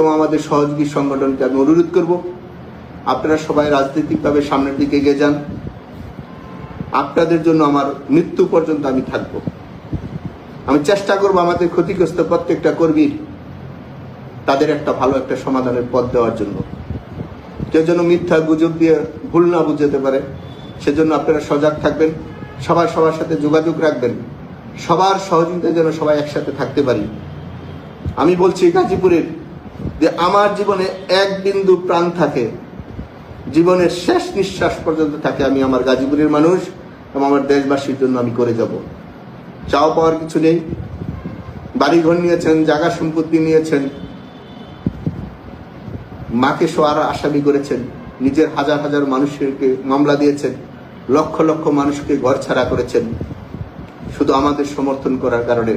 এবং আমাদের সহযোগী সংগঠনকে আমি অনুরোধ করব, আপনারা সবাই রাজনৈতিকভাবে সামনের দিকে এগিয়ে যান। আপনাদের জন্য আমার মৃত্যু পর্যন্ত আমি থাকব। আমি চেষ্টা করব আমাদের ক্ষতিগ্রস্ত প্রত্যেকটা কর্মীর তাদের একটা ভালো একটা সমাধানের পথ দেওয়ার জন্য। কেউ যেন মিথ্যা গুজব দিয়ে ভুল না বুঝতে পারে, সেজন্য আপনারা সজাগ থাকবেন, সবাই সবার সাথে যোগাযোগ রাখবেন, সবার সহযোগিতায় যেন সবাই একসাথে থাকতে পারি। আমি বলছি গাজীপুরের যে আমার জীবনে এক বিন্দু প্রাণ থাকে, জীবনের শেষ নিঃশ্বাস পর্যন্ত থাকে, আমি আমার গাজীপুরের মানুষ এবং আমার দেশবাসীর জন্য আমি করে যাব। চাওয়া পাওয়ার কিছু নেই। বাড়িঘর নিয়েছেন, জায়গা সম্পত্তি নিয়েছেন, মাকে শোয়ার আসামি করেছেন, নিজের হাজার হাজার মানুষকে মামলা দিয়েছেন, লক্ষ লক্ষ মানুষকে ঘর ছাড়া করেছেন শুধু আমাদের সমর্থন করার কারণে।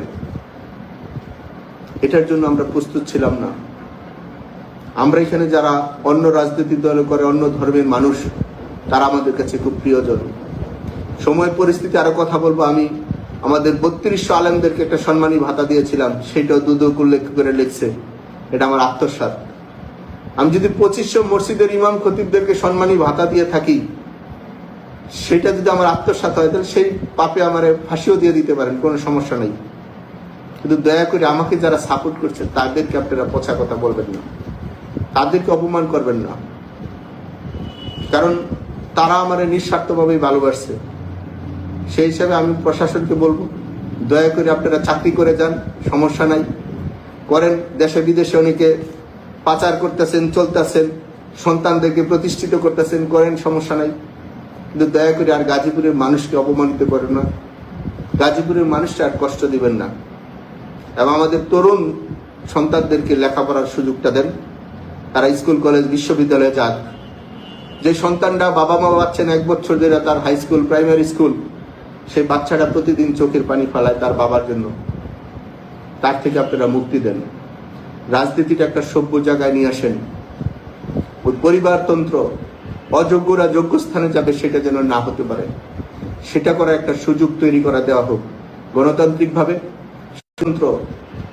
এটার জন্য আমরা প্রস্তুত ছিলাম না। আমরা এখানে যারা অন্য রাজনৈতিক দল করে, অন্য ধর্মের মানুষ, তারা আমাদের কাছে খুব প্রিয়জন। সময় পরিস্থিতি আরো কথা বলবো। আমি আমাদের 3200 আলেমদেরকে একটা সম্মানী ভাতা দিয়েছিলাম, সেটাও দুদক উল্লেখ করে লিখছে, এটা আমার আত্মসাৎ। আমি যদি 2500 মসজিদের ইমাম খতিবদেরকে সম্মানী ভাতা দিয়ে থাকি, সেটা যদি আমার আত্মসাৎ হয়, তাহলে সেই পাপে আমার ফাঁসিও দিয়ে দিতে পারেন, কোনো সমস্যা নেই। কিন্তু দয়া করে আমাকে যারা সাপোর্ট করছে তাদেরকে আপনারা পচা কথা বলবেন না, তাদেরকে অপমান করবেন না, কারণ তারা আমার নিঃস্বার্থভাবেই ভালোবাসছে। সেই হিসাবে আমি প্রশাসনকে বলবো, দয়া করে আপনারা চাকরি করে যান, সমস্যা নাই, করেন। দেশে বিদেশে অনেকে পাচার করতেছেন, চলতেছেন, সন্তানদেরকে প্রতিষ্ঠিত করতেছেন, করেন, সমস্যা নাই। কিন্তু দয়া করে আর গাজীপুরের মানুষকে অপমানিত করেন না, গাজীপুরের মানুষকে আর কষ্ট দিবেন না, এবং আমাদের তরুণ সন্তানদেরকে লেখাপড়ার সুযোগটা দেন। তারা স্কুল, কলেজ, বিশ্ববিদ্যালয়ে যাক। যে সন্তানরা বাবা মা পাচ্ছেন 1 বছর ধরে, তার হাই স্কুল, প্রাইমারি স্কুল, সেই বাচ্চাটা প্রতিদিন চোখের পানি ফেলায় তার বাবার জন্য, তার থেকে আপনারা মুক্তি দেন। রাজনীতিটা একটা সভ্য জায়গায় নিয়ে আসেন। ওই পরিবারতন্ত্র, অযোগ্যরা যোগ্য স্থানে যাবে, সেটা যেন না হতে পারে, সেটা করার একটা সুযোগ তৈরি করা দেওয়া হোক গণতান্ত্রিকভাবে।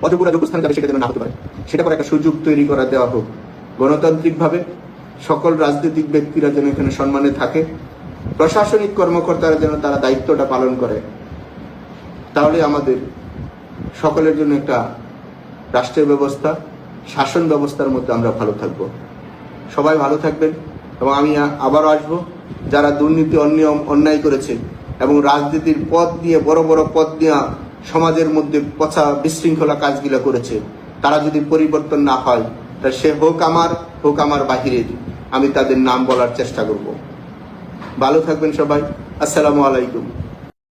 অযোগ্যরা যোগ্য স্থানে যাবে, সেটা যেন না হতে পারে, সেটা করার একটা সুযোগ তৈরি করা দেওয়া হোক গণতান্ত্রিকভাবে। সকল রাজনৈতিক ব্যক্তিরা যেন এখানে সম্মানে থাকে, প্রশাসনিক কর্মকর্তারা যেন তারা দায়িত্বটা পালন করে, তাহলে আমাদের সকলের জন্য একটা রাষ্ট্রীয় ব্যবস্থা, শাসন ব্যবস্থার মধ্যে আমরা ভালো থাকব। সবাই ভালো থাকবেন। এবং আমি আবারও আসবো, যারা দুর্নীতি, অনিয়ম, অন্যায় করেছে এবং রাজনীতির পথ দিয়ে, বড় বড় পথ দিয়ে সমাজের মধ্যে পচা বিশৃঙ্খলা কাজগুলো করেছে, তারা যদি পরিবর্তন না হয়, তা সে হোক আমার বাহিরের, আমি তাদের নাম বলার চেষ্টা করব। ভালো থাকবেন সবাই। আসসালামু আলাইকুম।